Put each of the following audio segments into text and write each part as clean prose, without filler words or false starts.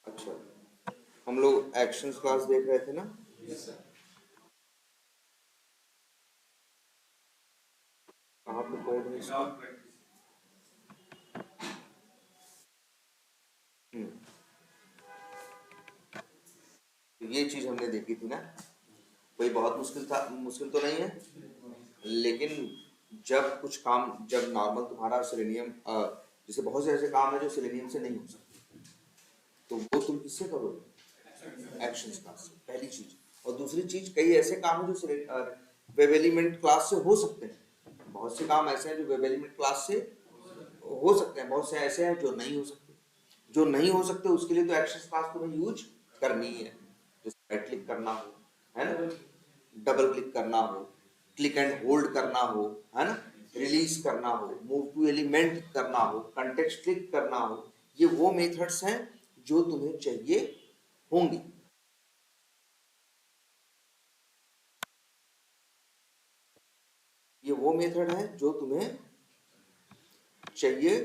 अच्छा, हम लोग एक्शंस क्लास देख रहे थे ना। कहाँ पे कोड है इसका? तो ये चीज हमने देखी थी ना, कोई बहुत मुश्किल था, मुश्किल तो नहीं है। लेकिन जब नॉर्मल तुम्हारा सेलेनियम, जैसे बहुत से ऐसे काम है जो सेलेनियम से नहीं हो सकते, तो वो तुम किससे करोगे? एक्शंस क्लास से, पहली चीज। और दूसरी चीज, कई ऐसे काम है जो वेब एलिमेंट क्लास से हो सकते हैं। बहुत से काम ऐसे हैं जो वेब एलिमेंट क्लास से हो सकते हैं, बहुत से ऐसे हैं जो नहीं हो सकते। जो नहीं हो सकते उसके लिए तो एक्शंस क्लास तुम्हें यूज करनी ही है। जैसे राइट क्लिक करना हो, है ना, डबल क्लिक करना हो, क्लिक एंड होल्ड करना हो, है ना, रिलीज करना हो, मूव टू एलिमेंट करना हो, कंटेक्स्ट क्लिक करना हो, ये वो मेथड्स हैं जो तुम्हें चाहिए होंगी। ये वो मेथड है जो तुम्हें चाहिए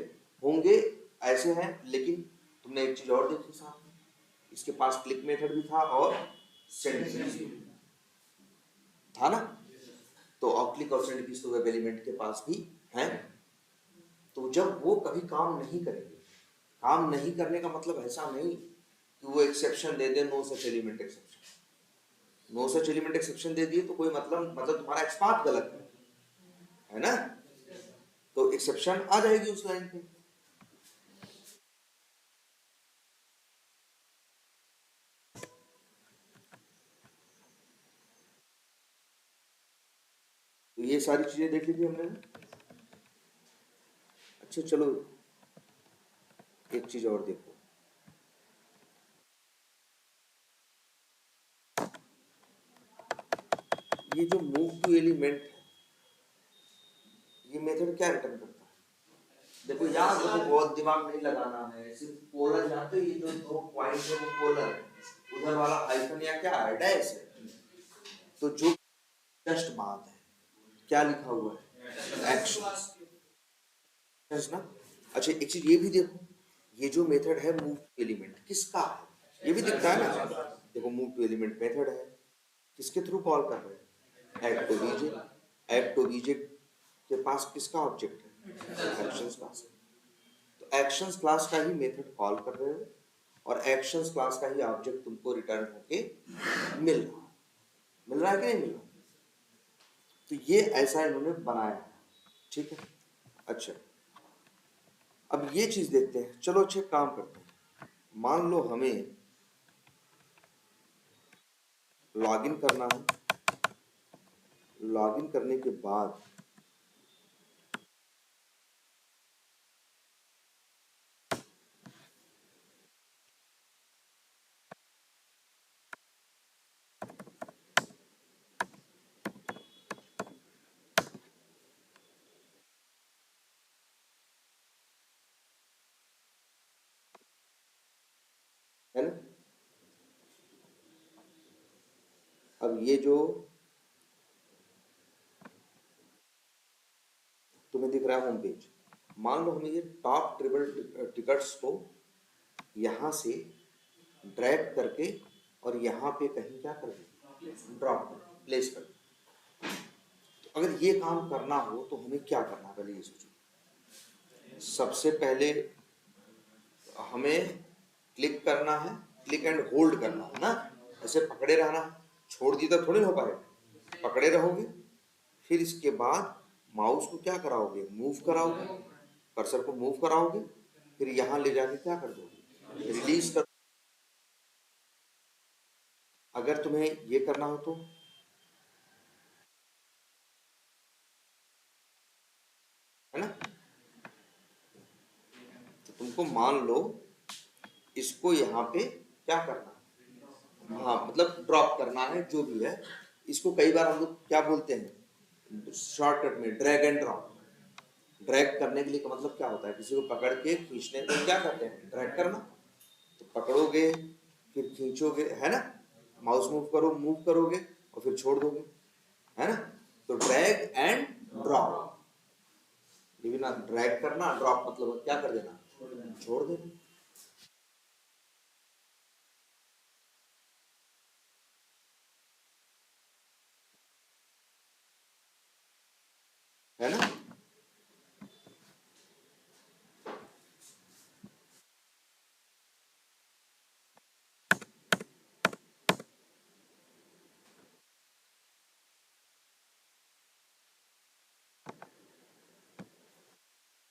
होंगे, ऐसे हैं। लेकिन तुमने एक चीज और देखी साथ में, इसके पास क्लिक मेथड भी था और सेंड भी था ना। तो और क्लिक और सेंड कीज तो वेब एलिमेंट के पास भी है। तो जब वो कभी काम नहीं करेंगे, काम नहीं करने का मतलब ऐसा नहीं कि वो एक्सेप्शन दे दे, no such element exception. No such element exception दे दिए तो कोई मतलब तुम्हारा एक्सपाथ गलत है ना, तो एक्सेप्शन आ जाएगी उस लाइन पे। तो ये सारी चीजें देख ली थी हमने। अच्छा चलो, एक चीज और देखो। ये जो मूव टू एलिमेंट है, ये मेथड क्या रिटर्न करता है? देखो यार, देखो बहुत दिमाग नहीं लगाना है, सिर्फ पोलर जानते हो, ये जो दो पॉइंट है वो पोलर है, उधर वाला हाइफन या क्या है, डैश है। तो जो जस्ट बात है, क्या लिखा हुआ है? एक्शंस ना। अच्छा एक चीज ये भी देखो, ये जो मेथड है मूव टू एलिमेंट किसका है, ये भी दिखता है ना। देखो मूव टू एलिमेंट मेथड है, किसके थ्रू कॉल कर रहे हैं? Add to BJ. Add to BJ के पास किसका ऑब्जेक्ट है? Actions class. तो एक्शंस क्लास का ही मेथड कॉल कर रहे हो, और एक्शंस क्लास का ही ऑब्जेक्ट तुमको रिटर्न होके मिल रहा है कि नहीं मिल रहा? तो ये ऐसा इन्होंने बनाया है, ठीक है। अच्छा, अब ये चीज देखते हैं। चलो अच्छे काम करते हैं। मान लो हमें लॉगिन करना है। लॉगिन करने के बाद है ना, अब ये जो तुम्हें दिख रहा है होम पेज, मान लो हमें ये टॉप ट्रिपल टिकट्स को यहाँ से ड्रैग करके और यहाँ पे कहीं क्या कर दें, ड्रॉप कर, प्लेस कर। तो अगर ये काम करना हो तो हमें क्या करना है, पहले ये सोचो। सबसे पहले हमें क्लिक करना है, क्लिक एंड होल्ड करना है ना, ऐसे पकड़े रहना है, छोड़ दी तो थोड़ी हो पाएगा, पकड़े रहोगे। फिर इसके बाद माउस को क्या कराओगे, मूव कराओगे, कर्सर को मूव कराओगे, फिर यहाँ ले जाके क्या कर दोगे, रिलीज कर। अगर तुम्हें ये करना हो तो, है ना, तो तुमको मान लो इसको यहाँ पे क्या करना है, हाँ मतलब ड्रॉप करना है, जो भी है। इसको कई बार हम लोग क्या बोलते हैं शॉर्टकट में, ड्रैग एंड ड्रॉप। ड्रैग करने के लिए का मतलब क्या होता है, किसी को पकड़ के खींचने को क्या कहते हैं, ड्रैग करना। तो पकड़ोगे, फिर खींचोगे, है ना, माउस मूव करोगे और फिर छोड़ दोगे, है ना। तो ड्रैग एंड ड्रॉप, डिवीना ड्रैग करना, ड्रॉप मतलब क्या कर देना, छोड़ देना। है ना?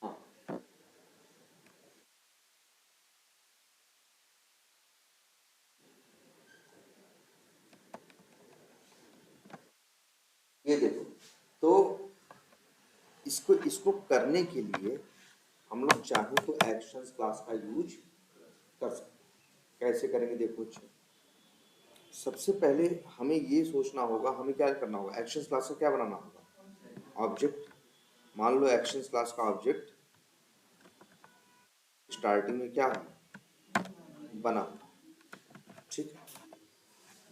हाँ, ये देखो, तो इसको इसको करने के लिए हम लोग चाहें तो एक्शंस क्लास का यूज कर सकते हैं। कैसे करेंगे देखो, अच्छा सबसे पहले हमें ये सोचना होगा, हमें क्या करना होगा, एक्शंस क्लास का क्या बनाना होगा, ऑब्जेक्ट। मान लो एक्शंस क्लास का ऑब्जेक्ट स्टार्टिंग में क्या है, बना, ठीक है।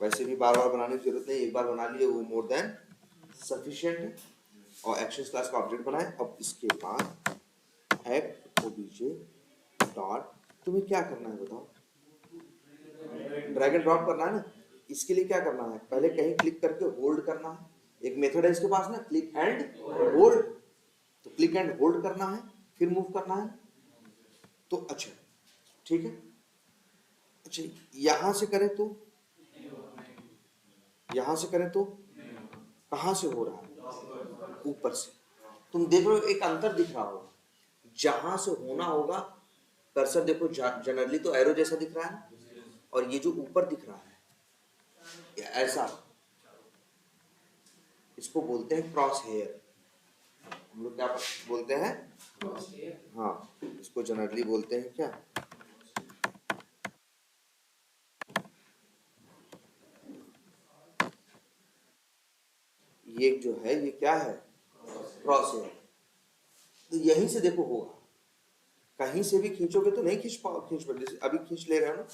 वैसे भी बार बार बनाने की जरूरत नहीं, एक बार बना लिए वो मोर देन सफिशिएंट है। और एक्शंस क्लास का ऑब्जेक्ट बनाए। अब इसके बाद एक्ट ओबीजे डॉट, तुम्हें क्या करना है बताओ, ड्रैग एंड ड्रॉप करना है ना। इसके लिए क्या करना है, पहले कहीं क्लिक करके होल्ड करना है। एक मेथड है इसके पास ना, क्लिक एंड होल्ड। तो क्लिक एंड होल्ड करना है, फिर मूव करना है। तो अच्छा ठीक है, अच्छा यहां से करें तो, यहां से करें तो कहां से हो रहा है, ऊपर से। तुम देख रहे हो एक अंतर दिख रहा होगा, जहां से होना होगा कर्सर देखो, जनरली तो एरो जैसा दिख रहा है, और ये जो ऊपर दिख रहा है ऐसा, इसको बोलते हैं क्रॉस हेयर। हम लोग क्या बोलते हैं, हाँ इसको जनरली बोलते हैं क्या, ये जो है ये क्या है, क्रॉस हेयर। तो यहीं से देखो होगा, कहीं से भी खींचोगे तो नहीं खींच पाओ, खींच पाओ, जैसे अभी खींच ले रहे हो ना।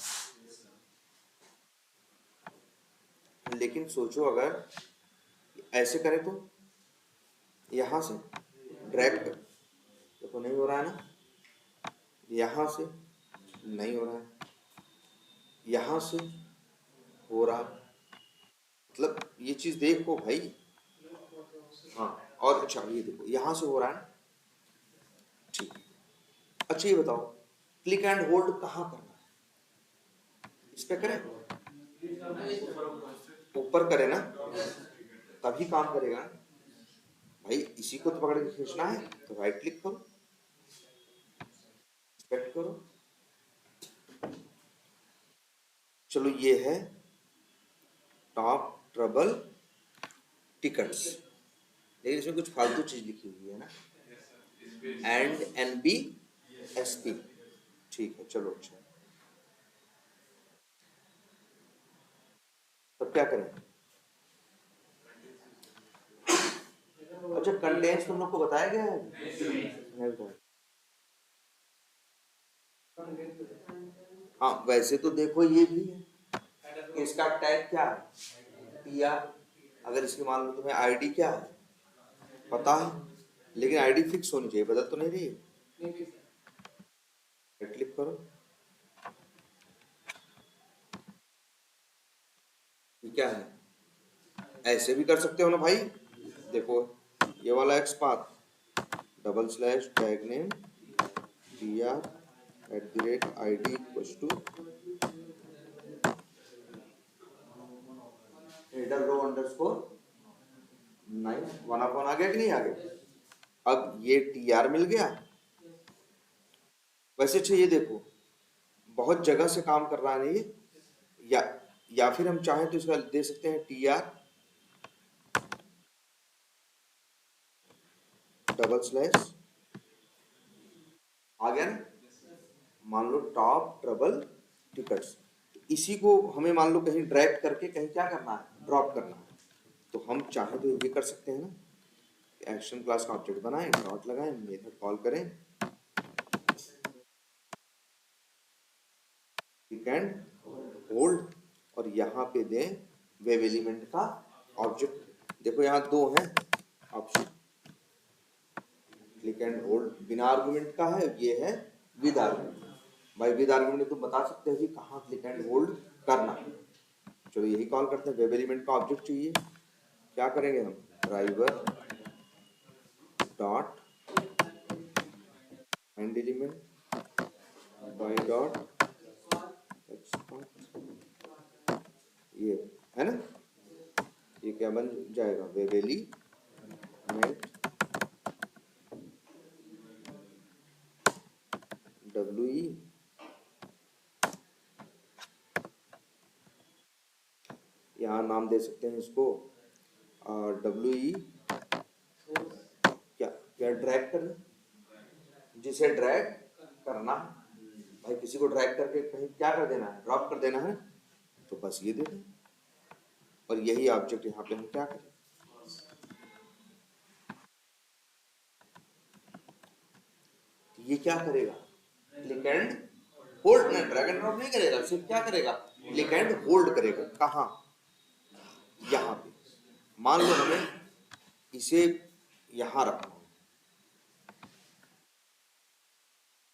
लेकिन सोचो अगर ऐसे करें तो, यहां से ड्रैग कर, देखो नहीं हो रहा है ना, यहां से नहीं हो रहा है, यहां से हो रहा है, मतलब ये चीज देखो भाई। हाँ, और अच्छा ये देखो यहां से हो रहा है, ठीक। अच्छा ये बताओ, क्लिक एंड होल्ड कहाँ करना है, इस पे करें, ऊपर करें ना, तभी काम करेगा भाई। इसी को तो पकड़ के खींचना है, तो राइट क्लिक करो, सेलेक्ट करो। चलो ये है टॉप ट्रबल टिकट्स, लेकिन इसमें कुछ फालतू चीज लिखी हुई है ना, and N B S P, ठीक है चलो अच्छा। तब क्या करें, अच्छा कंटेंट्स तुम लोग को बताया गया है, नहीं बताया। हाँ वैसे तो देखो ये भी है, इसका टैग क्या है, पी आर। अगर इसकी मान लो तुम्हें आईडी क्या है पता है, लेकिन आईडी फिक्स होनी चाहिए, बदल तो नहीं रही है। क्लिक करो, ये क्या है, ऐसे भी कर सकते हो ना भाई। देखो ये वाला X path double slash tag name T R at the rate I D equals to header row underscore 9, one upon आ गया कि नहीं आ गया। अब ये टी आर मिल गया। वैसे अच्छा ये देखो, बहुत जगह से काम कर रहा है ना ये, या या फिर हम चाहें तो इसका दे सकते हैं टी आर डबल स्लैश, आ गया ना, मान लो टॉप ट्रबल टिकट्स। इसी को हमें मान लो कहीं ड्रैग करके कहीं क्या करना है, ड्रॉप करना है। तो हम चाहें तो ये कर सकते हैं ना, एक्शन क्लास का ऑब्जेक्ट बनाएं, डॉट लगाएं, मेथड कॉल करें, क्लिक एंड होल्ड, और यहाँ पे दें वेब एलिमेंट का ऑब्जेक्ट। देखो यहाँ दो हैं option, click click and hold बिना आर्गुमेंट का है, ये है विद आर्गुमेंट। भाई विद आर्गुमेंट तुम बता सकते हो कि कहाँ क्लिक एंड होल्ड करना है। चलो यही कॉल करते हैं। वेब एलिमेंट का ऑब्जेक्ट चाहिए, क्या करेंगे हम, driver dot and element by dot ये है ना, ये क्या बन जाएगा, वेब एलिमेंट WE यहाँ नाम दे सकते हैं इसको WE क्या क्या ड्रैग करना, जिसे ड्रैग करना भाई, किसी को ड्रैग करके कहीं क्या कर देना है, ड्रॉप कर देना है, तो बस ये दे दें। और यही ऑब्जेक्ट यहाँ पे हम क्या करें, ये क्या करेगा, क्लिक एंड होल्ड, ना ड्रैग एंड ड्रॉप नहीं करेगा, सिर्फ क्या करेगा, क्लिक एंड होल्ड करेगा। कहाँ, यहाँ पे। मान लो हमें इसे यहाँ रखना,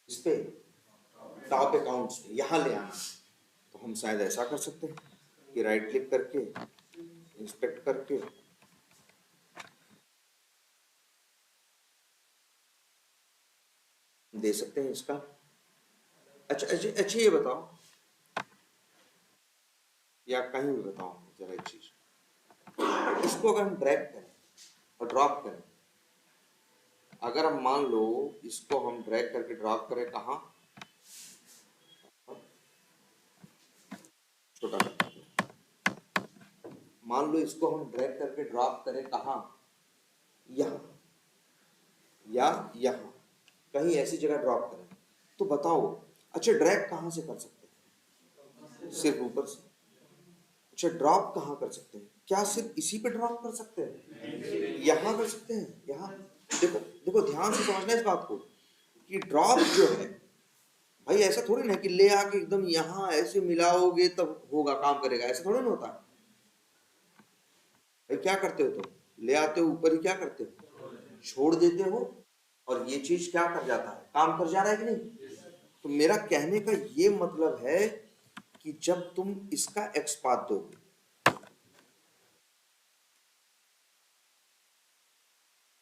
इस पे टॉप अकाउंट्स पे यहाँ ले आना, तो हम शायद ऐसा कर सकते हैं कि राइट क्लिक करके इंस्पेक्ट करके दे सकते हैं इसका। अच्छा अच्छा अच्छा, ये बताओ, या कहीं भी बताओ जरा एक चीज, इसको अगर हम ड्रैग करें और ड्रॉप करें, अगर हम मान लो इसको हम ड्रैग करके ड्रॉप करें कहाँ, छोटा करते हैं, मान लो इसको हम ड्रैग करके ड्रॉप करें कहाँ, यहाँ या यहाँ, कहीं ऐसी जगह ड्रॉप करें, तो बताओ अच्छा ड्रैग कहाँ से कर सकते हैं, सिर्फ ऊपर से। अच्छा ड्रॉप कहाँ कर सकते हैं, क्या सिर्फ इसी पे ड्रॉप कर सकते हैं, यहाँ कर सकते हैं, यहाँ। देखो देखो ध्यान से समझना इस बात को कि ड्रॉप जो है भाई, ऐसा थोड़ी ना कि ले आके एकदम यहाँ ऐसे मिलाओगे तब होगा, काम करेगा, ऐसा थोड़ी ना होता भाई। क्या करते हो तुम, ले आते हो ऊपर ही, क्या करते हो, छोड़ देते हो, और ये चीज क्या कर जाता है, काम कर जा रहा है कि नहीं। तो मेरा कहने का ये मतलब है कि जब तुम इसका एक्स पाथ दोगे,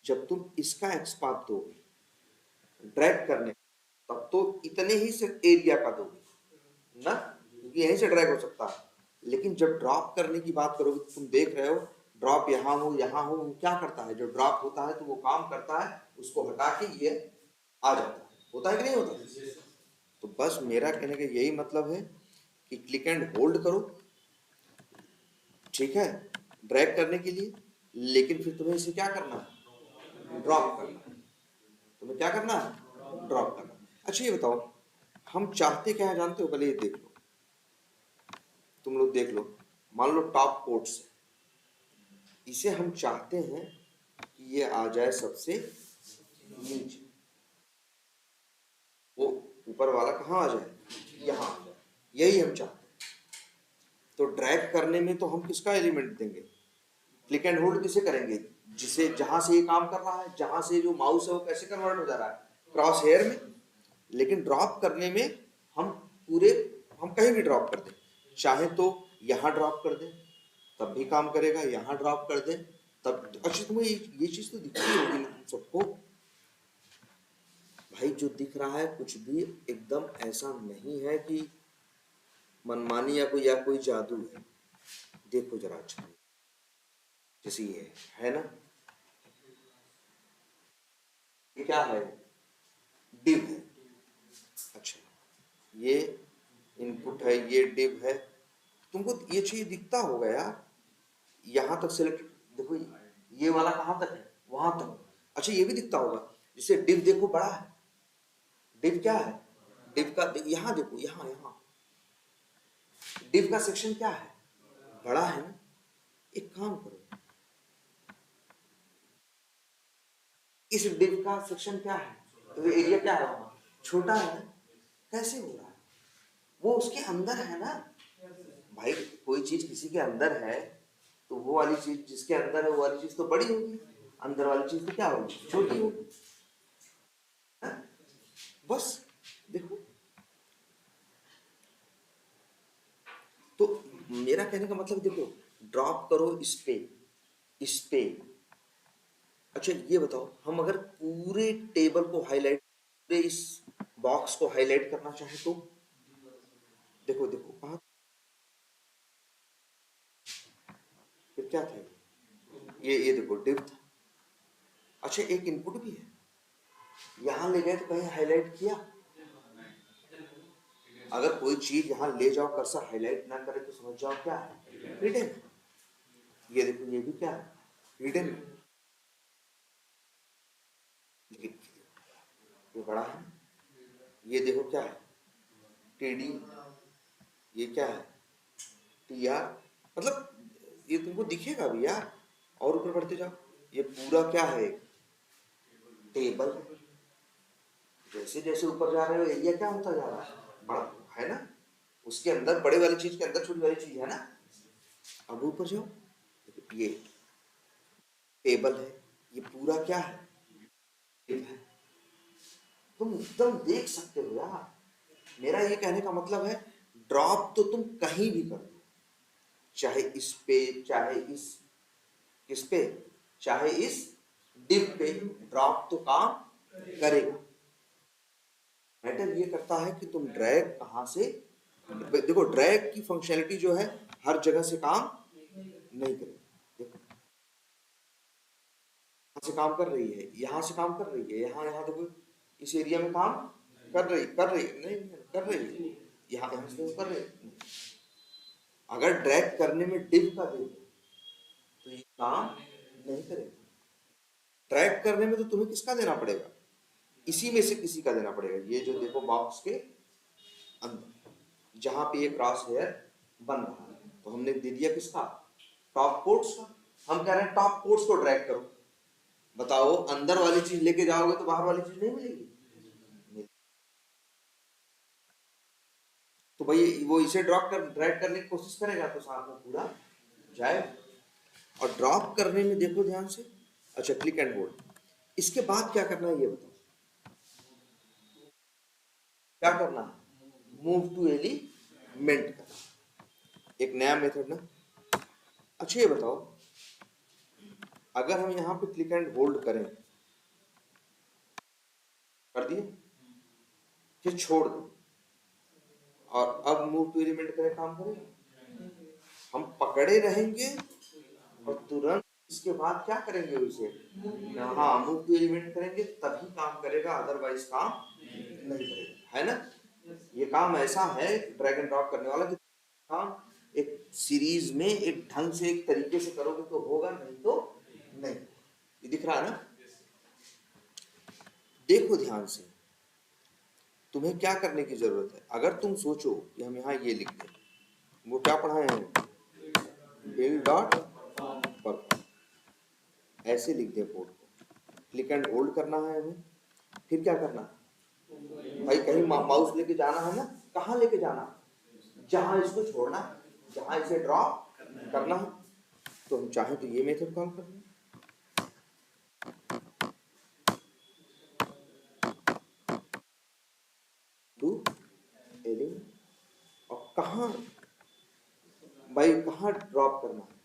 जब तुम इसका एक्स पाथ दोगे ड्रैग करने, तब तो इतने ही से एरिया का दोगे ना, क्योंकि यहीं से ड्रैग हो सकता है। लेकिन जब ड्रॉप करने की बात करोगे, तुम देख रहे हो ड्रॉप यहाँ हो यहाँ हो, वो क्या करता है, जो ड्रॉप होता है तो वो काम करता है, उसको हटा के ये आ जाता है, होता है कि नहीं होता। तो बस मेरा कहने का यही मतलब है कि क्लिक एंड होल्ड करो, ठीक है, ड्रैग करने के लिए, लेकिन फिर तुम्हें इसे क्या करना है, ड्रॉप करना है। तुम्हें क्या करना है, ड्रॉप करना है। अच्छा ये बताओ, हम चाहते क्या है जानते हो, पहले ये देख लो, तुम लोग देख लो, मान लो टॉप कोट्स है, इसे हम चाहते हैं कि ये आ जाए सबसे नीचे, वो ऊपर वाला कहाँ आ जाए, यहाँ आ जाए, यही हम चाहते हैं। तो ड्रैग करने में तो हम किसका एलिमेंट देंगे, क्लिक एंड होल्ड किसे करेंगे, जिसे जहां से ये काम कर रहा है, जहां से जो माउस है वो कैसे कन्वर्ट हो जा रहा है, क्रॉस हेयर में। लेकिन ड्रॉप करने में हम पूरे, हम कहीं भी ड्रॉप कर दें, चाहे तो यहाँ ड्रॉप कर दें तब भी काम करेगा, यहाँ ड्रॉप कर दें तब। अच्छा तुम्हें ये चीज तो दिखती होगी ना तुम सबको, भाई जो दिख रहा है कुछ भी एकदम ऐसा नहीं है कि मनमानी या कोई जादू है। देखो जरा अच्छा, जैसे ये है ना, ये क्या है, डिव है। अच्छा ये इनपुट है, ये डिव है, तुमको ये चीज दिखता होगा यार, यहाँ तक सिलेक्ट, देखो ये वाला कहाँ तक है, वहां तक। अच्छा ये भी दिखता होगा, जैसे डिव देखो बड़ा है, डिव क्या है, डिव का यहाँ देखो, यहाँ यहाँ डिव का सेक्शन क्या है, बड़ा है ना। एक काम करो, इस डिव का सेक्शन क्या है, तो एरिया क्या है, छोटा है ना, कैसे हो रहा है, वो उसके अंदर है ना। भाई कोई चीज किसी के अंदर है तो वो वाली चीज जिसके अंदर है वो वाली चीज तो बड़ी होगी, अंदर वाली चीज तो क्या होगी, छोटी होगी। बस देखो, तो मेरा कहने का मतलब देखो, ड्रॉप करो इस पे। अच्छा ये बताओ, हम अगर पूरे टेबल को हाईलाइट, पूरे इस बॉक्स को हाईलाइट करना चाहे तो देखो देखो कहाँ, फिर क्या था ये देखो डिव था। अच्छा एक इनपुट भी है, यहाँ ले गए तो कहीं हाईलाइट किया, अगर कोई चीज यहाँ ले जाओ कर्सर हाईलाइट ना करे तो समझ जाओ क्या है, हिडन। ये देखो ये भी क्या है, हिडन। ये बड़ा है, ये देखो क्या है, टीडी, ये क्या है, टीआर, मतलब ये तुमको दिखेगा भी यार। और ऊपर बढ़ते जाओ, ये पूरा क्या है, टेबल। जैसे जैसे ऊपर जा रहे हो एरिया क्या होता जा रहा है, बड़ा है ना, उसके अंदर बड़े वाली चीज के अंदर छोटी वाली चीज है ना। अब ऊपर जाओ, ये टेबल है, ये पूरा क्या है, है। तुम एकदम देख सकते हो यार, मेरा ये कहने का मतलब है, ड्रॉप तो तुम कहीं भी कर दो, चाहे इस पे, चाहे इस पे, चाहे इस डिप पे, ड्रॉप तो काम करेगा। मैटर ये करता है कि तुम ड्रैग कहाँ से, देखो ड्रैग की फंक्शनलिटी जो है हर जगह से काम नहीं करेगी। देखो यहाँ से काम कर रही है, यहाँ से काम कर रही है, यहाँ यहाँ देखो इस एरिया में काम कर रही नहीं कर रही है, यहाँ यहाँ से कर रही है। अगर ड्रैग करने में डिव का दे दो तो ये काम नहीं करेगा। ड्रैग करने में तो तुम्हें किसका देना पड़ेगा, इसी में से किसी का देना पड़ेगा। ये जो देखो बॉक्स के अंदर जहां पे ये क्रॉस हेयर बन रहा है, तो हमने दे दिया किसका, टॉप कोट्स का। हम कह रहे हैं टॉप कोट्स को ड्रैग करो, बताओ अंदर वाली चीज लेके जाओगे तो बाहर वाली चीज नहीं मिलेगी। तो भाई वो इसे ड्रैग करने की कोशिश करेगा तो साथ में पूरा जाए। और ड्रॉप करने में देखो ध्यान से, अच्छा क्लिक एंड होल्ड, इसके बाद क्या करना है ये बताओ, क्या करना है, मूव टू एलिमेंट करना, एक नया मेथड ना। अच्छा ये बताओ, अगर हम यहाँ पे क्लिक एंड होल्ड करें, कर दिए, फिर छोड़ दें और अब मूव टू एलिमेंट करें, काम करेगा, हम पकड़े रहेंगे और तुरंत इसके बाद क्या करेंगे उसे, हाँ मूव टू एलिमेंट करेंगे तभी काम करेगा, अदरवाइज काम नहीं करेगा, है ना। ये काम ऐसा है ड्रैग एंड ड्रॉप करने वाला कि काम एक सीरीज में एक ढंग से एक तरीके से करोगे तो होगा, नहीं तो नहीं। ये दिख रहा है ना, देखो ध्यान से, तुम्हें क्या करने की जरूरत है। अगर तुम सोचो कि हम यहाँ ये लिख दें, वो क्या पढ़ाए हैं, बिल डॉट पर, ऐसे लिख दें कोड को, क्लिक एंड होल्ड करना है हमें, फिर क्या करना है भाई, कहीं माउस लेके जाना है ना, कहाँ लेके जाना, जहां इसको छोड़ना, जहां इसे ड्रॉप करना है। तो हम चाहें तो ये मेथड कॉल कर लें, टू एलिमेंट, और कहाँ भाई कहाँ ड्रॉप करना है,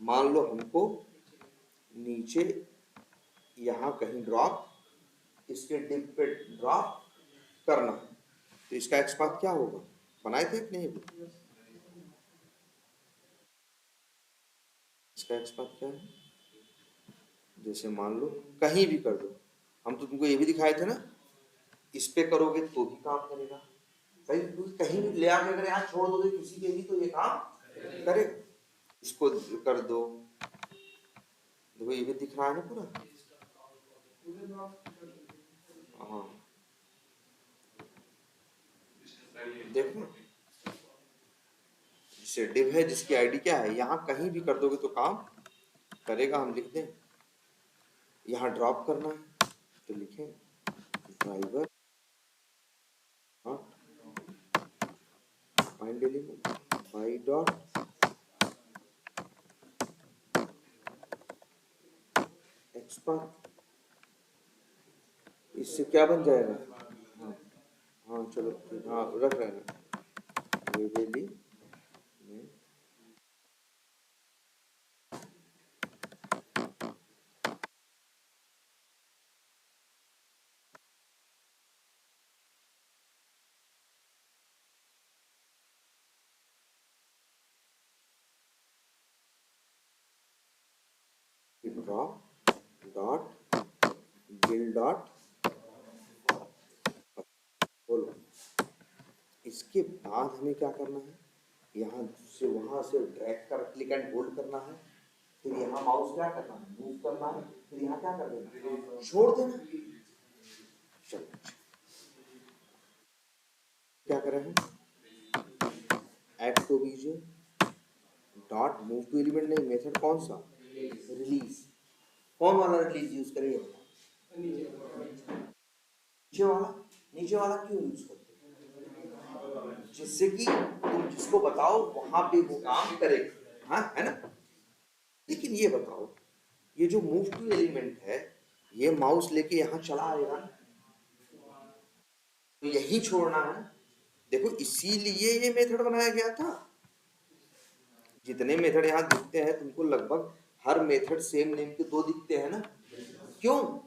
मान लो हमको नीचे यहाँ कहीं ड्रॉप, इसके डिप पे ड्रॉप करना है, तो इसका एक्सपाथ क्या होगा, बनाए थे कि नहीं, इसका एक्सपाथ क्या है, जैसे मान लो कहीं भी कर दो, हम तो तुमको ये भी दिखाए थे ना, इस पे करोगे तो भी काम करेगा भाई, कहीं भी ले आके अगर यहाँ छोड़ दोगे किसी पे भी तो ये काम करेगा। इसको कर दो, देखो ये भी दिख रहा है ना पूरा, हाँ देखो, जैसे डिव है जिसकी आईडी क्या है, यहाँ कहीं भी कर दोगे तो काम करेगा। हम लिख दें यहाँ ड्रॉप करना है तो लिखें driver not find element by dot XPath, इससे क्या बन जाएगा, हाँ हाँ रख रहे हैं वेबेली में ड्रॉ डॉट गिल डॉट बोलो। इसके बाद हमें क्या करना है, यहाँ से वहां से ड्रैग कर क्लिक एंड होल्ड करना है, फिर यहाँ माउस क्या करना है, मूव करना है, फिर यहाँ क्या कर देना, छोड़ देना। चलो क्या कर रहे हैं, add to B J dot move to element, नहीं मेथड कौन सा, रिलीज। कौन वाला रिलीज यूज करेंगे, नीचे वाला। नीचे वाला क्यों यूज करते हैं, जिससे कि तुम जिसको बताओ वहां पे वो काम करेगा, हाँ है ना। लेकिन ये बताओ, ये जो मूव टू एलिमेंट है, ये माउस लेके यहाँ चला आएगा, तो यही छोड़ना है। देखो इसीलिए ये मेथड बनाया गया था। जितने मेथड यहाँ दिखते हैं तुमको लगभग हर मेथड सेम नेम के दो दिखते हैं ना, क्यों।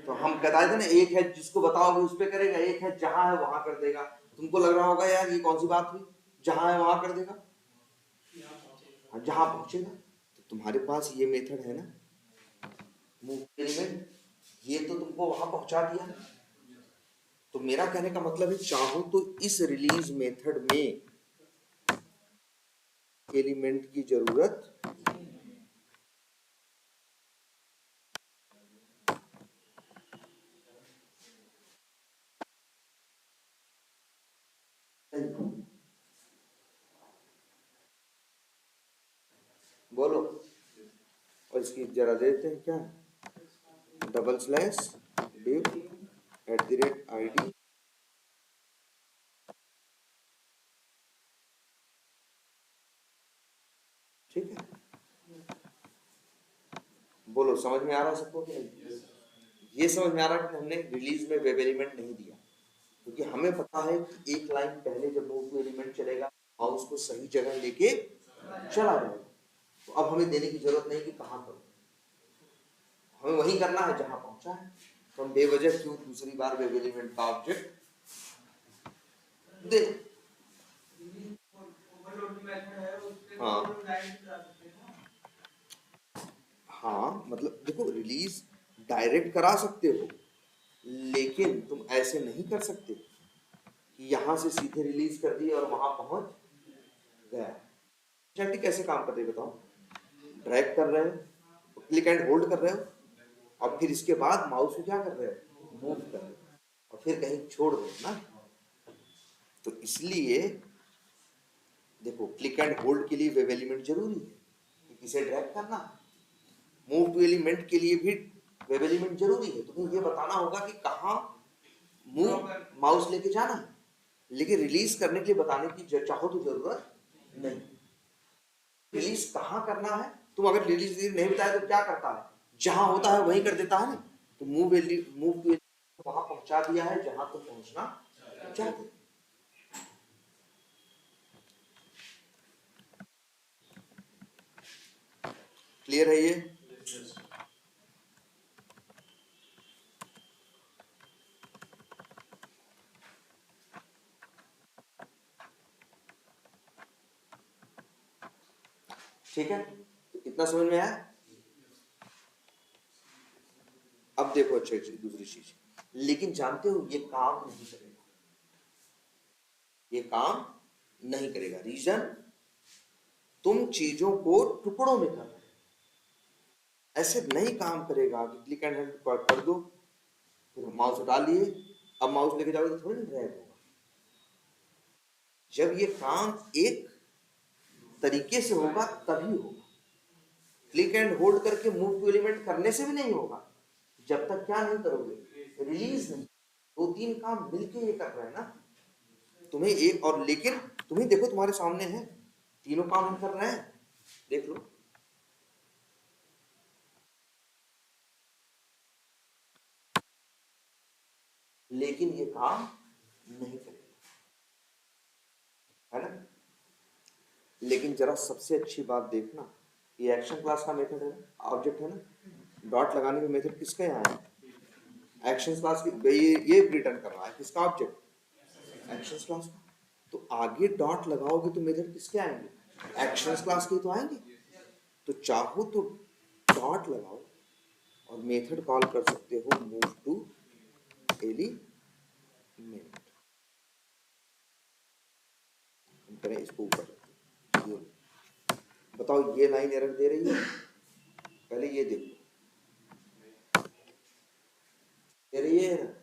तो हम बताए थे ना, एक है जिसको बताओगे उस पर करेगा, एक है जहां है वहां कर देगा। तुमको लग रहा होगा यार ये कौन सी बात हुई, जहां है वहां कर देगा, जहां पहुंचेगा। तो तुम्हारे पास ये मेथड है ना मूव एलिमेंट, ये तो तुमको वहां पहुंचा दिया ना। तो मेरा कहने का मतलब है, चाहूं तो इस रिलीज मेथड में एलिमेंट की जरूरत नहीं। बोलो, और इसकी जरा देते हैं क्या, डबल स्लैश डिव @id, ठीक है। बोलो समझ में आ रहा है सबको कि नहीं, ये समझ में आ रहा है कि हमने रिलीज में वेब एलिमेंट नहीं दिया, क्योंकि हमें पता है कि एक लाइन पहले जब मूव टू एलिमेंट चलेगा माउस को सही जगह लेके चला जाएगा। तो अब हमें देने की जरूरत नहीं कि कहाँ करो, हमें वही करना है जहां पहुंचा है। तो हम बेवजह क्यों दूसरी बार वेब एलिमेंट का ऑब्जेक्ट दे। हाँ हाँ, मतलब देखो रिलीज डायरेक्ट करा सकते हो, लेकिन तुम ऐसे नहीं कर सकते कि यहां से सीधे रिलीज कर दिए और वहां पहुंच गया। चैटिंग कैसे काम कर रही है बताओ, ड्रैग कर रहे हो, क्लिक एंड होल्ड कर रहे हो, और फिर इसके बाद माउस को क्या कर रहे हो, मूव कर रहे हो, और फिर कहीं छोड़ दो ना। तो इसलिए देखो क्लिक एंड होल्ड के लिए वेब एलिमेंट जरूरी है कि किसे ड्रैग करना है, मूव टू एलिमेंट के लिए भी वेब एलिमेंट जरूरी है। तुम्हें ये बताना होगा कि कहाँ मूव माउस लेके जाना है, लेकिन रिलीज करने के लिए बताने की चाहो तो जरूरत नहीं। रिलीज कहाँ करना है, तुम अगर रिलीज नहीं बताए तो क्या करता है, जहां होता है वहीं कर देता है ना। तो मूव टू वहां पहुंचा दिया है जहां तुम पहुंचना चाहते। क्लियर है ये, ठीक है। तो इतना समझ में आया। अब देखो अच्छा दूसरी चीज, लेकिन जानते हो ये काम नहीं करेगा, ये काम नहीं करेगा। रीजन, तुम चीजों को टुकड़ों में कर रहे हो, ऐसे नहीं काम करेगा कि क्लिक एंड होल्ड कर दो फिर माउस उठा लिए, अब माउस लेके जाओगे तो थोड़ी ना ड्रैग होगा। जब ये काम एक तरीके से होगा तभी होगा, क्लिक एंड होल्ड करके मूव टू एलिमेंट करने से भी नहीं होगा जब तक क्या नहीं करोगे, रिलीज नहीं। दो तीन काम मिलके ये कर रहे हैं ना तुम्हें एक और, लेकिन तुम्हें देखो तुम्हारे सामने है तीनों काम हम कर रहे हैं, देख लो। लेकिन ये काम नहीं करेगा, है ना। लेकिन जरा सबसे अच्छी बात देखना, ये एक्शन क्लास का मेथड है ना, ऑब्जेक्ट है ना, डॉट लगाने का मेथड किसका यहाँ है, एक्शन क्लास की। ये रिटर्न कर रहा है किसका ऑब्जेक्ट, एक्शन क्लास का। तो आगे डॉट लगाओगे तो मेथड किसके आएंगे, एक्शन क्लास के तो आएंगे। तो चाहो तो डॉट लगाओ और मेथड कॉल कर सकते हो मूव टू एलिमेंट। हम करें इसको ऊपर, ये बताओ ये लाइन एरर दे रही है, पहले ये देखो दे रही है एरर,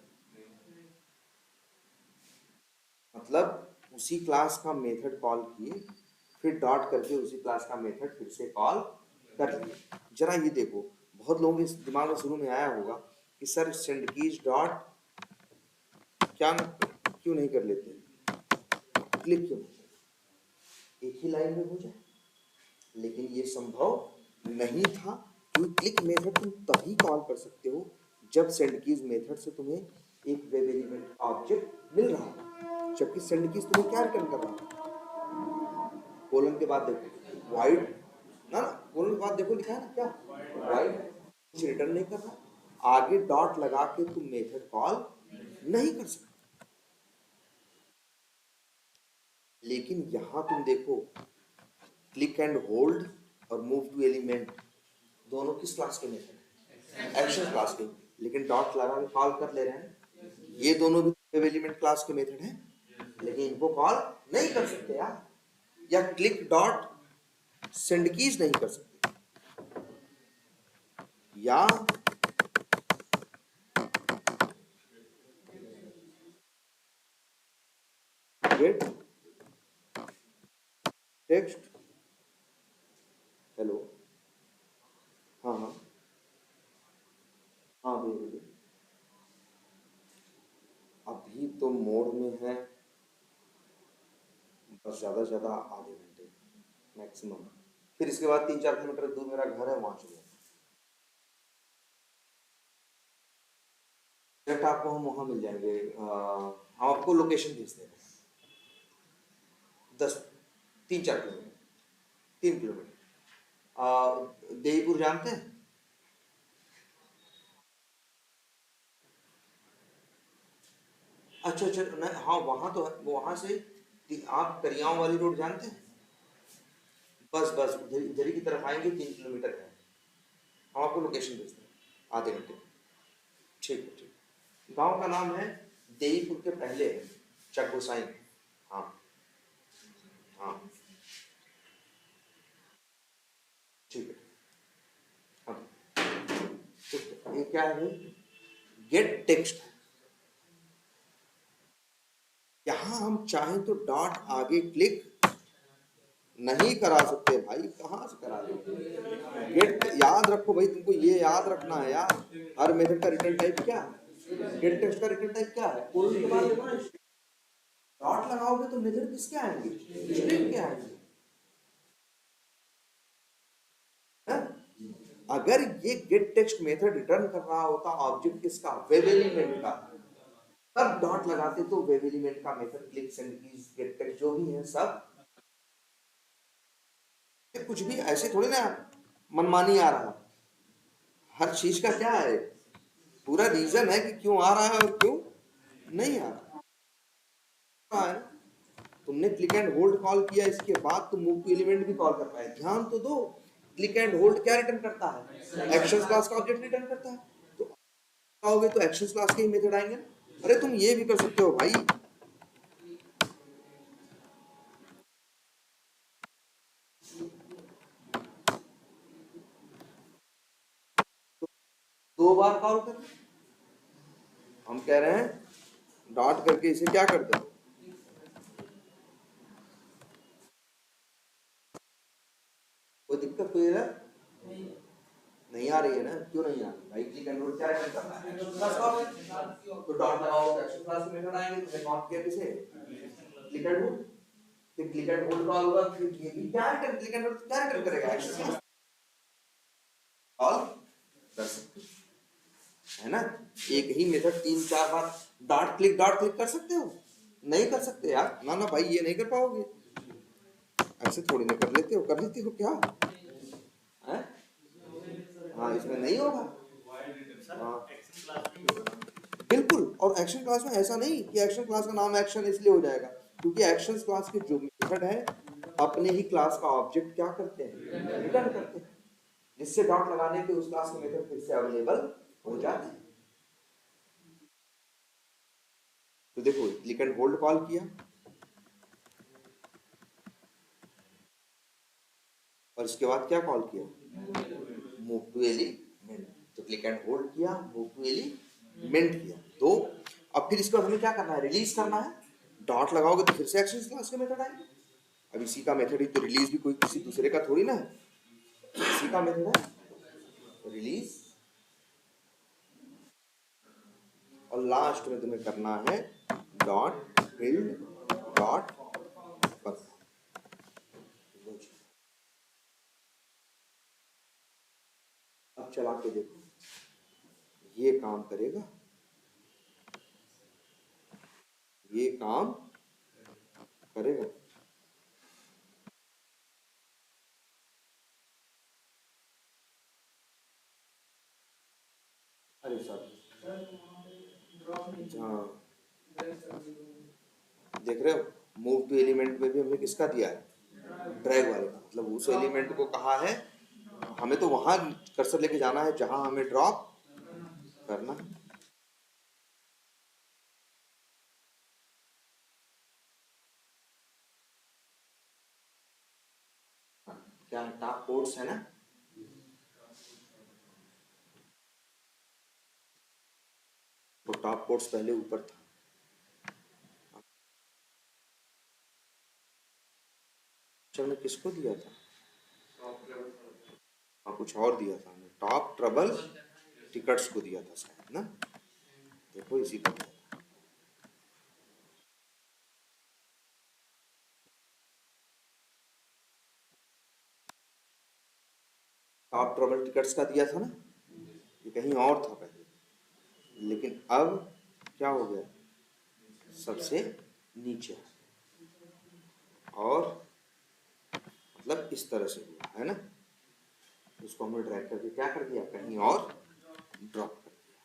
मतलब उसी क्लास का मेथड कॉल किए, फिर डॉट करके उसी क्लास का मेथड फिर से कॉल कर लिए। जरा ये देखो, बहुत लोगों के दिमाग में शुरू में आया होगा कि सर सेंड कीज डॉट क्या क्यों नहीं कर लेते, क्लिक क्यों, एक ही लाइन में हो जाए। लेकिन ये संभव नहीं था, क्योंकि क्लिक मेथड तुम तभी कॉल कर सकते हो जब सेंड कीज मेथड से तुम्हें एक वेब एलिमेंट ऑब्जेक्ट मिल रहा है, जबकि सेंड कीज तुम्हें क्या रिटर्न कर रहा है, कोलन के बाद देखो वाइड ना, कोलन के बाद देखो लिखा है ना क्या, वाइड, कुछ रिटर्न नहीं कर रहा। आगे डॉट लगा के तुम मेथड कॉल नहीं कर सकते। लेकिन यहां तुम देखो, क्लिक एंड होल्ड और मूव टू एलिमेंट दोनों किस क्लास के मेथड है, एक्शन क्लास के। लेकिन डॉट लगा के कॉल कर ले रहे हैं, ये दोनों भी वेब एलिमेंट क्लास के मेथड हैं, लेकिन इनको कॉल नहीं कर सकते यार। या क्लिक डॉट सेंड कीज नहीं कर सकते, या गेट टेक्स्ट हेलो, हाँ हाँ हाँ बोलिए। अभी तो मोड में है, बस ज़्यादा से ज़्यादा आधे घंटे मैक्सिमम, फिर इसके बाद 3-4 किलोमीटर दूर मेरा घर है, वहाँ चले डायरेक्ट आपको हम वहाँ मिल जाएंगे। हम आपको लोकेशन भेज देंगे, 3-4 किलोमीटर, 3 किलोमीटर। देईपुर जानते हैं, अच्छा अच्छा नहीं, हाँ वहाँ तो है, वहाँ से आप करियाओं वाली रोड जानते हैं, बस बस इधर इधर ही की तरफ आएंगे, 3 किलोमीटर है। हम आपको लोकेशन भेज देंगे आधे घंटे में। ठीक है ठीक है। गांव का नाम है देईपुर के पहले है चकगोसाई। हाँ हाँ ठीक है। हाँ ठीक है, ये क्या है, गेट टेक्स्ट। यहाँ हम चाहें तो डॉट आगे क्लिक नहीं करा सकते भाई, कहाँ से करा देंगे। गेट याद रखो भाई, तुमको ये याद रखना है यार, हर मेथड का रिटर्न टाइप क्या है, गेट टेक्स्ट का रिटर्न टाइप क्या है, कोलन के बाद देखो ना, डॉट लगाओगे तो मेथड किसके आएंगे, स्ट्रिंग के आएंगे, है? अगर ये गेट टेक्स्ट मेथड रिटर्न कर रहा होता ऑब्जेक्ट किसका, वेब एलिमेंट का, तब डॉट लगाते तो वेब एलिमेंट का method click send keys gate text जो भी है सब, कुछ भी ऐसे थोड़ी ना मनमानी आ रहा, हर चीज का क्या है, पूरा रीजन है कि क्यों आ रहा है और क्यों नहीं आ रहा है। तुमने क्लिक एंड होल्ड कॉल किया, इसके बाद तुम मूव टू एलिमेंट भी कॉल कर पाए, ध्यान तो दो। क्लिक एंड होल्ड क्या रिटर्न करता है, एक्शन क्लास का ऑब्जेक्ट रिटर्न करता है। तो आओगे तो एक्शन क्लास के ही मेथड आएंगे। अरे तुम ये भी कर सकते हो भाई, तो 2 बार कॉल कर, हम कह रहे हैं डॉट करके इसे क्या कर दो, कोई दिक्कत कोई है नहीं आ रही है ना, क्यों नहीं आ रही भाई, क्लिक एंड होल्ड क्या रिटर्न करता है, क्लास का, तो डॉट लगाओ तो एक्शन क्लास के मेथड आएंगे, तो कॉल किया किसे, क्लिक एंड होल्ड, फिर क्लिक एंड होल्ड कॉल होगा, फिर ये भी क्या रिटर्न, क्लिक एंड होल्ड क्या रिटर्न करेगा, एक्शन क्लास कॉल कर सकते है ना। एक ही मेथड 3-4 बार डॉट क्लिक कर सकते हो, नहीं कर सकते यार, ना ना भाई, ये नहीं कर पाओगे। ऐसे थोड़ी ना कर लेते हो क्या है? हाँ, इसमें नहीं होगा। हाँ बिल्कुल। और एक्शन क्लास में ऐसा नहीं कि एक्शन क्लास का नाम एक्शन इसलिए हो जाएगा, क्योंकि एक्शन क्लास के जो मेथड है अपने ही क्लास का ऑब्जेक्ट क्या करते हैं, रिटर्न करते हैं, जिससे डॉट लगाने के उस क्लास के मेथड फिर से अवेलेबल हो जाते हैं। तो देखो, क्लिक एंड होल्ड कॉल किया और इसके बाद क्या कॉल किया, मूव टू एलिमेंट। तो क्लिक एंड होल्ड किया, मूव टू एलिमेंट किया। तो अब फिर इसके बाद हमें क्या करना है, रिलीज करना है। डॉट लगाओगे तो फिर से एक्शन क्लास के मेथड आएंगे। अब इसी का मेथड ही तो रिलीज भी कोई किसी दूसरे का थोड़ी ना है, इसी का मेथड है रिलीज। और लास्ट में तुम्हें करना है डॉट बिल्ड डॉट पर। अब चला के देखो, ये काम करेगा, ये काम करेगा। अरे सर, हाँ देख रहे हो, मूव टू एलिमेंट में भी हमने किसका दिया है, ड्रैग वाले का। मतलब उस एलिमेंट को कहा है, हमें तो वहां कर्सर लेके जाना है जहां हमें ड्रॉप करना है। क्या टॉप कोड्स है ना, तो टॉप कोड्स पहले ऊपर था। हमने किसको दिया था, हाँ कुछ और दिया था हमने, टॉप ट्रबल टिकट्स को दिया था शायद ना। देखो इसी का टॉप ट्रबल टिकट्स का दिया था ना, ये कहीं और था पहले, लेकिन अब क्या हो गया, सबसे नीचे। और मतलब इस तरह से हुआ है ना, उसको हमने ड्रैग करके क्या कर दिया, कहीं और ड्रॉप कर दिया।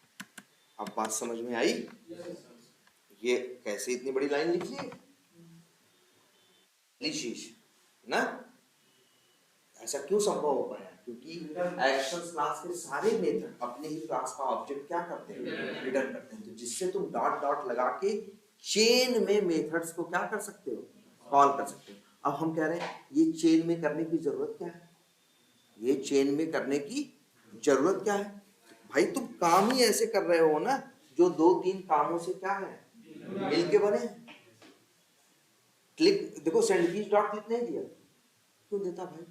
अब बात समझ में आई, ये कैसे इतनी बड़ी लाइन लिखी है, चीज ना। ऐसा क्यों संभव हो पाया, क्योंकि एक्शन क्लास के सारे मेथड अपने ही क्लास का ऑब्जेक्ट क्या करते हैं, रिटर्न करते हैं। तो जिससे तुम डॉट डॉट लगा के चेन में मेथड्स को क्या कर सकते हो, कॉल कर सकते हो। अब हम कह रहे हैं ये चेन में करने की जरूरत क्या है, ये चेन में करने की जरूरत क्या है, भाई तुम काम ही ऐसे कर रहे हो ना जो दो तीन कामों से क्या है, मिलके बने। क्लिक देखो, सेंड कीज डॉट क्लिक नहीं दिया, क्यों देता भाई,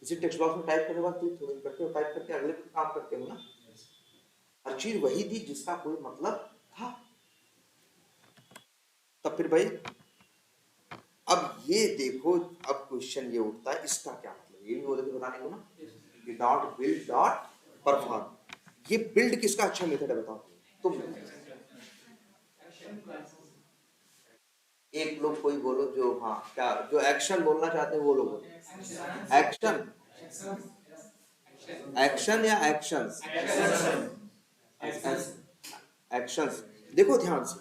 इसे टेक्स्ट बॉक्स में टाइप करने के बाद क्लिक थोड़ी करते हो, टाइप करके अगले काम करते हो ना। हर चीज वही थी जिसका कोई मतलब था। तब फिर भाई अब ये देखो, अब क्वेश्चन ये उठता है इसका क्या मतलब, ये भी बोले थे बताने को ना, कि डॉट बिल्ड डॉट परफॉर्म। ये बिल्ड किसका अच्छा मेथड है बताओ तुम। एक लोग कोई बोलो जो, हाँ क्या जो एक्शन बोलना चाहते हैं वो लोग बोलो। एक्शन, एक्शन या एक्शंस, एक्शंस। देखो ध्यान से,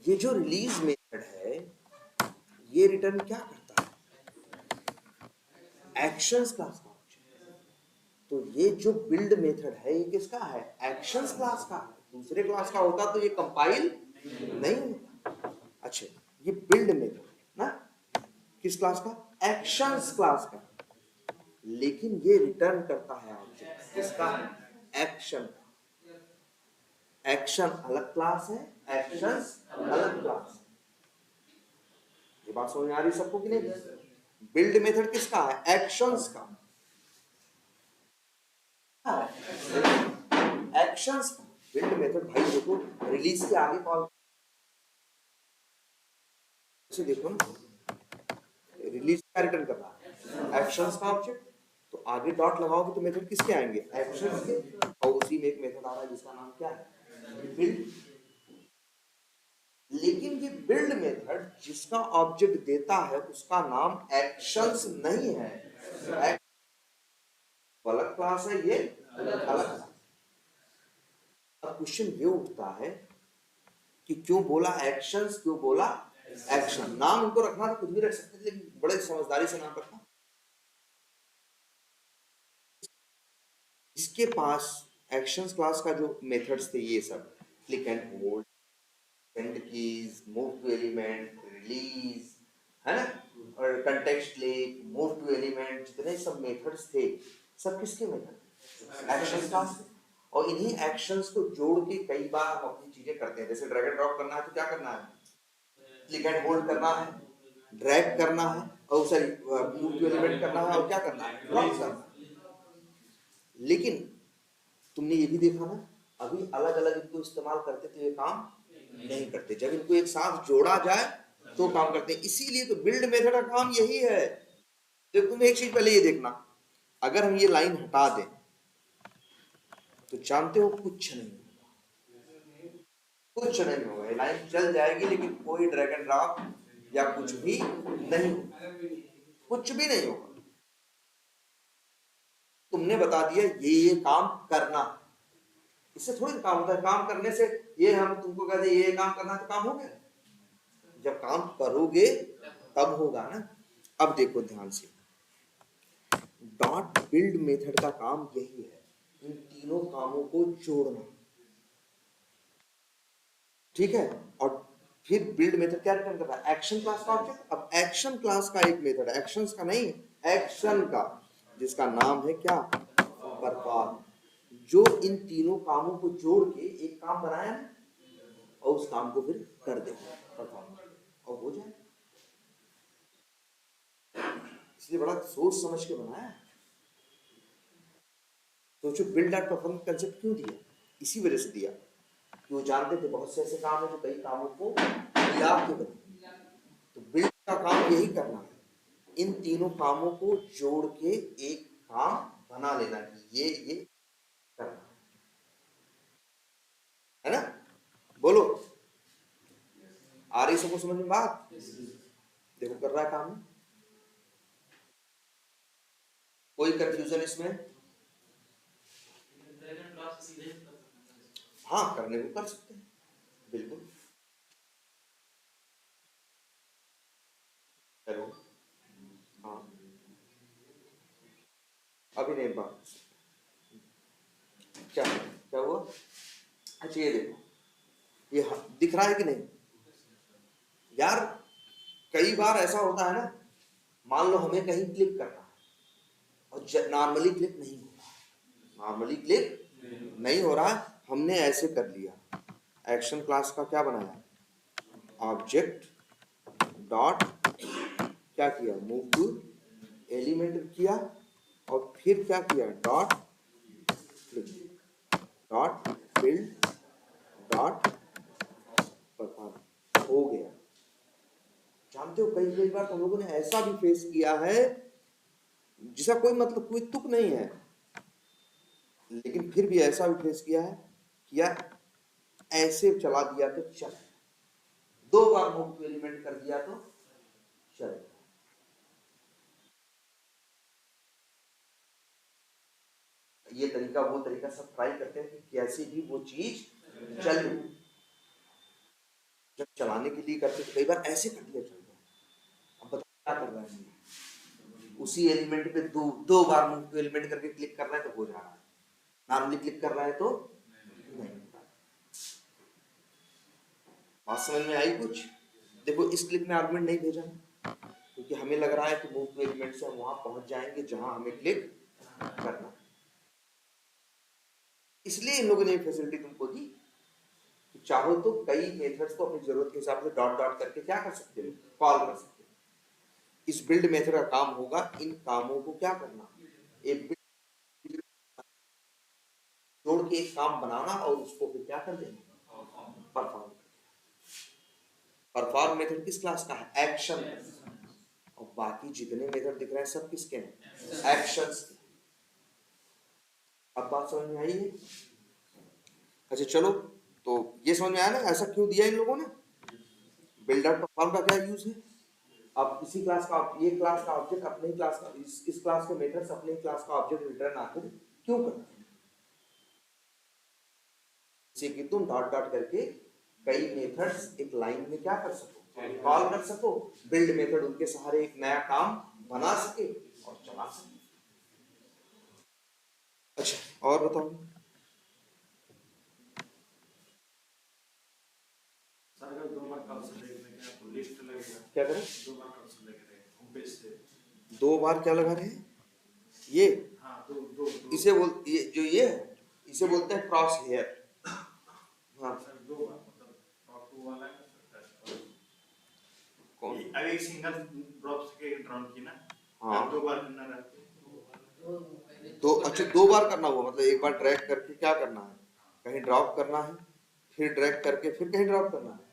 ये जो रिलीज मेथड है ये रिटर्न क्या करता है, एक्शंस क्लास का ऑब्जेक्ट। तो ये जो बिल्ड मेथड है ये किसका है, एक्शंस क्लास का। दूसरे क्लास का होता तो ये कंपाइल नहीं होता। अच्छा, ये बिल्ड मेथड ना किस क्लास का, एक्शंस क्लास का, लेकिन ये रिटर्न करता है ऑब्जेक्ट किसका, एक्शन। एक्शन अलग क्लास है, एक्शंस अलग क्लास। ये बात समझ में आ रही सबको कि नहीं। बिल्ड मेथड किसका है, एक्शंस का, एक्शंस का बिल्ड मेथड। भाई देखो, रिलीज के आगे कॉल से देखो ना, रिलीज का रिटर्न कर रहा है एक्शंस का ऑब्जेक्ट। तो आगे डॉट लगाओगे तो मेथड किसके आएंगे, एक्शंस के। और उसी में एक मेथड आ रहा है जिसका नाम क्या है, बिल्ड। लेकिन ये बिल्ड मेथड जिसका ऑब्जेक्ट देता है उसका नाम एक्शंस नहीं है, अलग क्लास है, ये अलग क्लास। अब क्वेश्चन ये उठता है कि क्यों बोला एक्शंस, क्यों बोला एक्शन। नाम उनको रखना तो कुछ भी रख सकते थे, लेकिन बड़े समझदारी से नाम रखना। इसके पास एक्शंस क्लास का जो मेथड्स थे ये सब, click and hold, send keys, move to element, release, है ना, और context click, move to element, जितने सब मेथड्स थे सब किसके मेथड, एक्शन क्लास। और इन्हीं एक्शंस को जोड़ के कई बार हम अपनी चीजें करते हैं। जैसे ड्रैग एंड ड्रॉप करना है तो क्या करना है, क्लिक एंड होल्ड करना है, ड्रैग करना है, और सॉरी मूव टू एलिमेंट करना है, और क्या करना है, ड्रॉप करना है। लेकिन तुमने ये भी देखा ना, अभी अलग अलग इनको इस्तेमाल करते थे ये काम नहीं करते, जब इनको एक साथ जोड़ा जाए तो काम करते हैं। इसीलिए तो बिल्ड मेथड का काम यही है। तो तुम एक चीज पहले ये देखना, अगर हम ये लाइन हटा दें तो जानते हो कुछ नहीं होगा, कुछ नहीं होगा, ये लाइन चल जाएगी लेकिन कोई ड्रैग एंड ड्रॉप या कुछ भी नहीं, कुछ भी नहीं होगा। तुमने बता दिया ये काम करना, इससे थोड़ी काम होता है। काम करने से ये हम तुमको कहते ये काम करना तो काम हो गया, जब काम करोगे तब होगा ना। अब देखो ध्यान से, डॉट बिल्ड मेथड का काम यही है, इन तीनों कामों को जोड़ना, ठीक है। और फिर बिल्ड मेथड क्या रिटर्न कर रहा है, एक्शन क्लास का ऑब्जेक्ट। अब एक्शन क्लास का एक मेथड, एक्शंस का नहीं, एक्शन का, जिसका नाम है क्या, परफॉर्म, जो इन तीनों कामों को जोड़ के एक काम बनाया है और उस काम को फिर कर देगा परफॉर्म, और हो जाए। इसलिए बड़ा सोच समझ के बनाया है। सोचो बिल्ड एंड परफॉर्म कंसेप्ट क्यों दिया, इसी वजह से दिया कि वो जानते थे बहुत से ऐसे काम है जो कई कामों को मिला के बने। तो बिल्ड का काम यही करना है, इन तीनों कामों को जोड़ के एक काम बना लेना कि ये करना है ना। बोलो, आ रही सबको समझ में बात? देखो कर रहा है काम, कोई कंफ्यूजन इसमें? हाँ, करने को कर सकते हैं बिल्कुल। चलो, हाँ, अभी नहीं बात, क्या क्या हुआ? अच्छा ये देखो, ये दिख रहा है कि नहीं यार? कई बार ऐसा होता है ना, मान लो हमें कहीं क्लिक करना है और नॉर्मली क्लिक नहीं हो रहा, नॉर्मली क्लिक नहीं हो रहा, हमने ऐसे कर लिया, एक्शन क्लास का क्या बनाया, ऑब्जेक्ट डॉट क्या किया, मूव टू एलिमेंट किया, और फिर क्या किया, dot click, dot build, dot perform, हो गया। जानते हो कई कई बार तो हम लोगों ने ऐसा भी फेस किया है जिसका कोई मतलब कोई तुक नहीं है, लेकिन फिर भी ऐसा भी फेस किया है कि यार ऐसे चला दिया तो चल, दो बार मूव टू एलिमेंट कर दिया तो चल। ये तरीका वो तरीका सब ट्राई करते हैं कि कैसे भी वो चीज चल, जब चलाने के लिए करते तो कई बार ऐसे कर दिया चल गया। अब बताओ क्या कर रहा है, उसी एलिमेंट पे दो बार मूव टू एलिमेंट करके क्लिक कर रहा है तो हो जा रहा है, नॉर्मली क्लिक कर रहा है तो नहीं। बात समझ में आई कुछ? देखो इस क्लिक में आर्गुमेंट नहीं भेजा क्योंकि हमें लग रहा है कि मूव टू एलिमेंट से हम वहां पहुंच जाएंगे जहां हमें क्लिक करना, इसलिए इन लोगों ने फैसिलिटी तुमको दी। चाहो तो कई मेथड्स को अपनी जरूरत के हिसाब से डॉट डॉट करके क्या कर सकते हो, कॉल कर सकते हो। इस बिल्ड मेथड का काम होगा इन कामों को क्या करना, एक बिल्ड जोड़ के एक काम बनाना और उसको फिर क्या कर देना, परफॉर्म। परफॉर्म मेथड किस क्लास का है, एक्शन। और बाकी जितने मेथड दिख रहे हैं सब किसके हैं, एक्शंस के। अब बात समझ में आई है? अच्छा चलो, तो ये समझ में आया ना ऐसा क्यों दिया इन लोगों ने, बिल्ड डॉट परफॉर्म का क्या यूज है? अब इसी क्लास का, ये क्लास का ऑब्जेक्ट अपने ही क्लास का, इस क्लास के मेथड्स अपने ही क्लास का ऑब्जेक्ट रिटर्न आखिर क्यों करते हैं? जैसे कि तुम डॉट डॉट करके कई मेथड्स एक लाइन में क्या कर सको, कॉल कर सको, बिल्ड मेथड उनके सहारे एक नया काम बना सके और चला सके। अच्छा और बताओ। सर अगर 2 बार कर्सर देखने के आपको लिस्ट लगेगा, क्या करें? 2 बार कर्सर लगे रहेगा होम पेज से। 2 बार क्या लगा रहे हैं? ये हाँ, दो दो दो इसे बोल, ये जो ये है इसे बोलते हैं क्रॉस हेयर। हाँ सर 2 बार मतलब टॉप 2 वाला कर सकता है। कौन? अगर एक सिंगल ड्रॉप से ड्रॉन की ना, हाँ 2 बार करना रहता है। दो, अच्छा 2 बार करना हुआ, मतलब एक बार ड्रैग करके क्या करना है, कहीं ड्रॉप करना है, फिर ड्रैग करके फिर कहीं ड्रॉप करना है।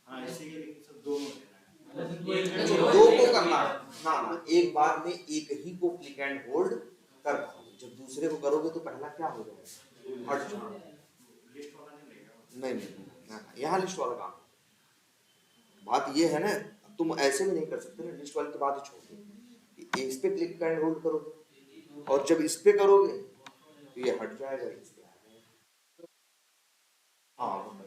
हाँ इसी के लिए सब दोनों देना है। अच्छा 2 को करना है ना, ना एक बार में एक ही को क्लिक एंड होल्ड कर पाओगे, जब दूसरे को करोगे तो पहला क्या हो जाएगा, हट जाएगा। लिस्ट वाला नहीं लेगा। नहीं, यहाँ लिस्ट वाला काम है। बात ये है ना, तुम ऐसे भी नहीं कर सकते ना, लिस्ट वाले के बाद ही छोड़ दो, इस पे क्लिक एंड होल्ड करोगे और जब इस पे करोगे तो ये हट जाएगा, इस पे आ जाएगा। हाँ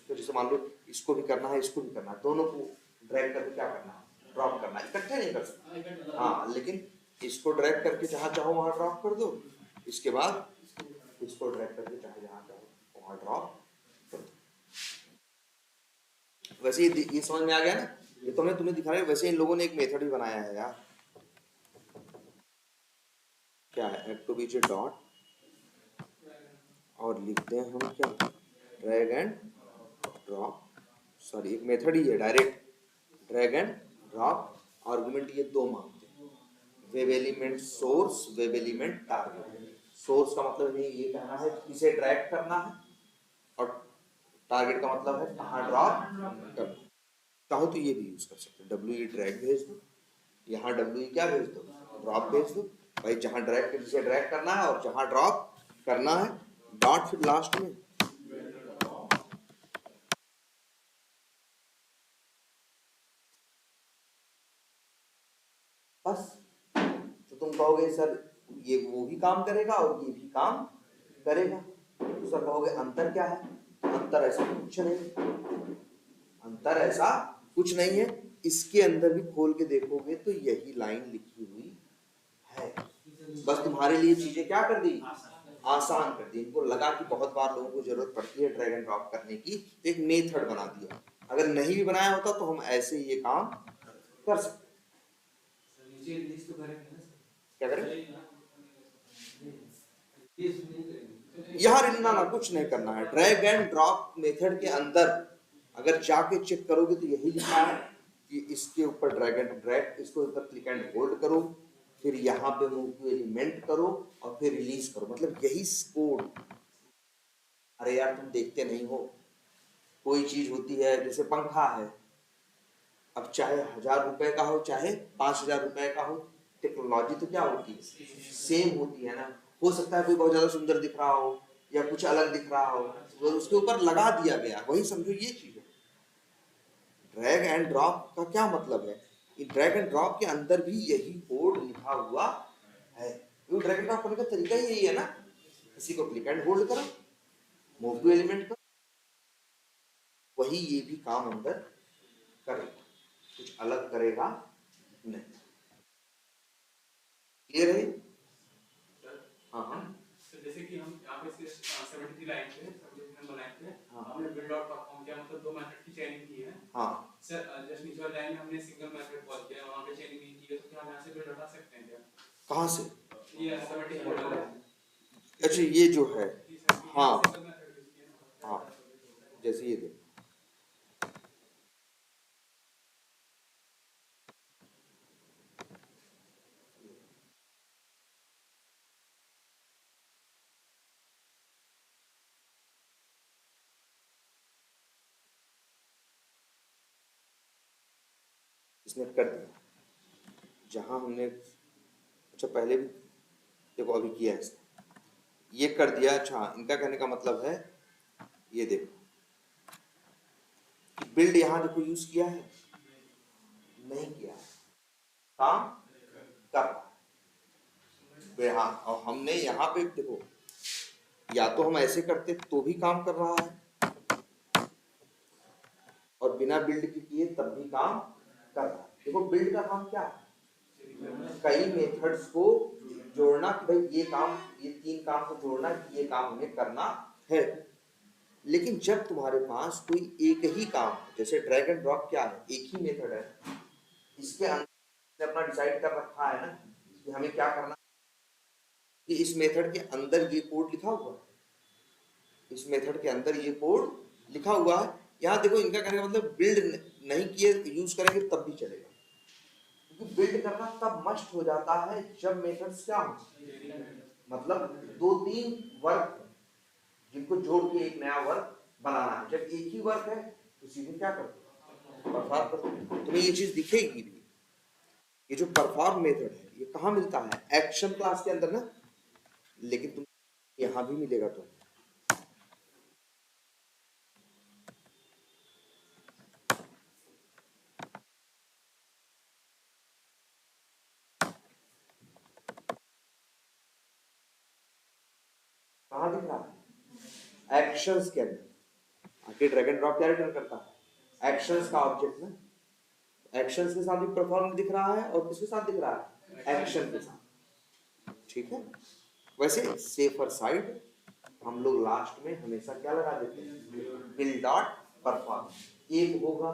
तो जैसे मान लो इसको भी करना है, इसको भी करना है, दोनों को ड्रैग करके क्या करना है, ड्रॉप करना है, इकट्ठे नहीं कर सकते। हाँ लेकिन इसको ड्रैग करके जहाँ चाहो वहाँ ड्रॉप कर दो, इसके बाद इसको ड्रैग करके चाहे जहाँ चाहो वहाँ ड्रॉप कर दो। वैसे ये समझ में आ गया ना, ये तो मैं तुम्हें दिखा रहा हूँ। वैसे इन लोगों ने एक मेथड ही बनाया है यार, क्या है, एड टू बीच डॉट और लिखते हैं हम क्या, ड्रैग एंड ड्रॉप, सॉरी एक मेथड ही है direct drag and drop, argument ये 2 मांगते हैं, web element source, web element target. Source का मतलब ये कहना है इसे ड्रैग करना है और टारगेट का मतलब है कहाँ ड्रॉप करना। चाहो तो ये भी यूज कर सकते हो, डब्ल्यू ड्रैग भेज दो, यहाँ डब्ल्यू क्या भेज दो, ड्रॉप भेज दो भाई, जहाँ ड्रैग जिसे ड्रैग करना है और जहाँ ड्रॉप करना है, डॉट फिर लास्ट में। बस तो तुम कहोगे सर ये वो भी काम करेगा और ये भी काम करेगा, तो सर कहोगे अंतर क्या है, अंतर ऐसा कुछ नहीं, अंतर ऐसा कुछ नहीं है, इसके अंदर भी खोल के देखोगे तो यही लाइन लिखी हुई है, बस तुम्हारे लिए चीजें क्या कर दी, आसान कर दी। इनको लगा कि बहुत बार लोगों को जरूरत पड़ती है ड्रैग एंड ड्रॉप करने की, तो एक मेथड बना दिया, अगर नहीं भी बनाया होता तो हम ऐसे ये काम कर सकते। क्या करें यार, ना कुछ नहीं करना है, ड्रैग एंड ड्रॉप मेथड के अंदर अगर जाके चेक करोगे तो यही लिखा है कि इसके ऊपर ड्रैग एंड ड्रैग, इसको ऊपर क्लिक एंड होल्ड करो, फिर यहाँ पे मूव टू एलिमेंट करो और फिर रिलीज करो, मतलब यही कोड। अरे यार तुम देखते नहीं हो, कोई चीज होती है जैसे पंखा है, अब चाहे 1000 रुपए का हो चाहे 5000 रुपए का हो, टेक्नोलॉजी तो क्या होती है, सेम होती है ना। हो सकता है कोई बहुत ज्यादा सुंदर दिख रहा हो या कुछ अलग दिख रहा हो, तो उसके ऊपर लगा दिया गया, वही समझो ये चीज है। ड्रैग एंड ड्रॉप का क्या मतलब है, कि ड्रैग एंड ड्रॉप के अंदर भी यही कोड लिखा हुआ है, क्योंकि ड्रैग एंड ड्रॉप करने का तरीका ही यही है ना, किसी को क्लिक एंड होल्ड करो, मूव टू एलिमेंट करो, वही ये भी काम अंदर करेगा, कुछ अलग करेगा नहीं। क्लियर है? हाँ हाँ तो जैसे कि हम यहाँ पे 73 लाइन पे 73 नंबर लाइन पे हाँ हमने बिल्ड डॉट परफॉर्म किया, मतलब 2 मेथड की चेनिंग की है। हाँ सर जस्ट नीचे वाली लाइन में हमने सिंगल मेथड कॉल किया, वहाँ पे चेनिंग नहीं की है, तो क्या हम यहाँ से बिल्ड हटा सकते हैं क्या? कहाँ से? ये 73 वाला है। अच्छा ये जो है, हाँ सिंगल मेथड यूज किया ना। हाँ जैसे ये देखो, इसने कर दिया जहां हमने, अच्छा पहले भी देखो अभी किया है इसने, ये कर दिया। अच्छा इनका कहने का मतलब है, ये देखो बिल्ड यहाँ देखो यूज किया है, नहीं किया है, काम कर रहा है। हाँ, और हमने यहाँ पे देखो, या तो हम ऐसे करते तो भी काम कर रहा है, और बिना बिल्ड के किए तब भी काम कर रहा है। देखो बिल्ड का काम क्या है, कई मेथड्स को जोड़ना कि भाई ये काम, ये तीन काम को जोड़ना कि ये काम हमें करना है। लेकिन जब तुम्हारे पास कोई एक ही काम, जैसे ड्रैग एंड ड्रॉप क्या है, एक ही मेथड है, इसके अंदर अपना डिसाइड कर रखा है ना कि हमें क्या करना है, कि इस मेथड के अंदर ये कोड लिखा हुआ है, इस मेथड के अंदर ये कोड लिखा हुआ है। यहाँ देखो इनका कहने का मतलब बिल्ड नहीं किए यूज करेंगे तब भी चलेगा, क्योंकि बिल्ड करना तब मस्ट हो जाता है जब मेथड्स क्या हो, मतलब दो तीन वर्क जिनको जोड़ के एक नया वर्क बनाना है। जब एक ही वर्क है तो सीधे क्या करते, परफॉर्म करते। तुम्हें ये चीज दिखेगी भी, ये जो परफॉर्म मेथड है ये कहाँ मिलता है, एक्शन क्लास के अंदर ना, लेकिन तुम यहां भी मिलेगा। तो कहाँ दिख रहा है, एक्शंस के अंदर। आखिर ड्रैग एंड ड्रॉप क्या रिटर्न करता है, एक्शंस का ऑब्जेक्ट ना, एक्शंस के साथ भी परफॉर्म दिख रहा है और किसके साथ दिख रहा है, एक्शन के साथ। ठीक है, वैसे सेफर साइड हम लोग लास्ट में हमेशा क्या लगा देते हैं, बिल्ड डॉट परफॉर्म। एक होगा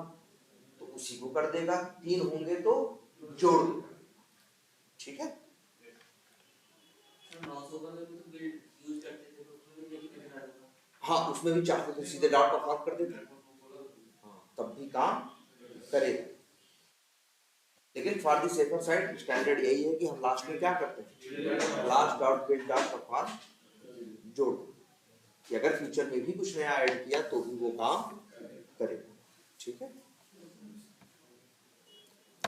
तो उसी को कर देगा, तीन होंगे तो जोड़ देगा। ठीक है, हाँ उसमें भी चाहते तो सीधे डॉट परफॉर्म कर देते, हाँ तब भी काम करेगा। लेकिन for the safer side standard यही है कि हम लास्ट में क्या करते हैं, last dot build dot perform जोड़, कि अगर फ्यूचर में भी कुछ नया ऐड किया तो भी वो काम करेगा। ठीक है।